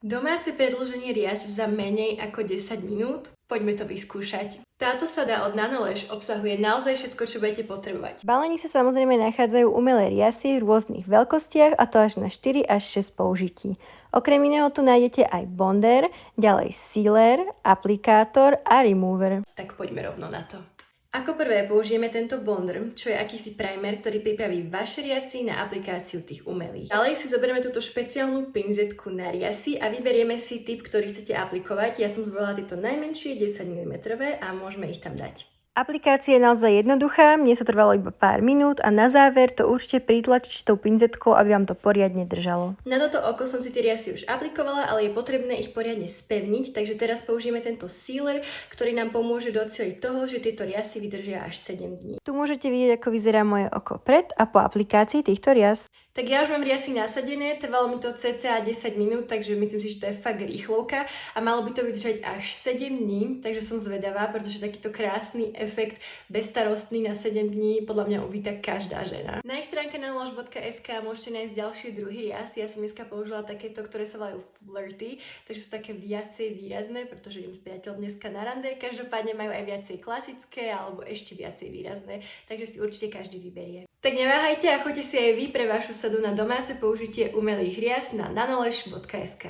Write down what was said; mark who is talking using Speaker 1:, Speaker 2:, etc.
Speaker 1: Domáce predĺženie rias za menej ako 10 minút? Poďme to vyskúšať. Táto sada od Nanolež obsahuje naozaj všetko, čo budete potrebovať.
Speaker 2: V balení sa samozrejme nachádzajú umelé riasy v rôznych veľkostiach a to až na 4 až 6 použití. Okrem iného tu nájdete aj bonder, ďalej sealer, aplikátor a remover.
Speaker 1: Tak poďme rovno na to. Ako prvé použijeme tento bonder, čo je akýsi primer, ktorý pripraví vaše riasy na aplikáciu tých umelých. Ďalej si zoberieme túto špeciálnu pinzetku na riasy a vyberieme si typ, ktorý chcete aplikovať. Ja som zvolila tieto najmenšie 10 mm a môžeme ich tam dať.
Speaker 2: Aplikácia je naozaj jednoduchá, mne sa trvalo iba pár minút a na záver to určite pritlačíte tou pinzetkou, aby vám to poriadne držalo.
Speaker 1: Na toto oko som si tie riasy už aplikovala, ale je potrebné ich poriadne spevniť, takže teraz použijeme tento sealer, ktorý nám pomôže docieliť toho, že tieto riasy vydržia až 7 dní.
Speaker 2: Tu môžete vidieť, ako vyzerá moje oko pred a po aplikácii týchto rias.
Speaker 1: Tak ja už mám riasy nasadené, trvalo mi to cca 10 minút, takže myslím si, že to je fakt rýchlovka a malo by to vydržať až 7 dní, takže som zvedavá, pretože takýto krásny efekt bezstarostný na 7 dní podľa mňa uvíta každá žena. Na ich stránke nanolež.sk môžete nájsť ďalšie druhy rias. Ja som dneska použila takéto, ktoré sa volajú flirty, takže sú také viacej výrazné, pretože idem s priateľom dneska na rande. Každopádne majú aj viacej klasické alebo ešte viacej výrazné, takže si určite každý vyberie. Tak neváhajte a choďte si aj vy pre vašu sadu na domáce použitie umelých rias na nanolež.sk.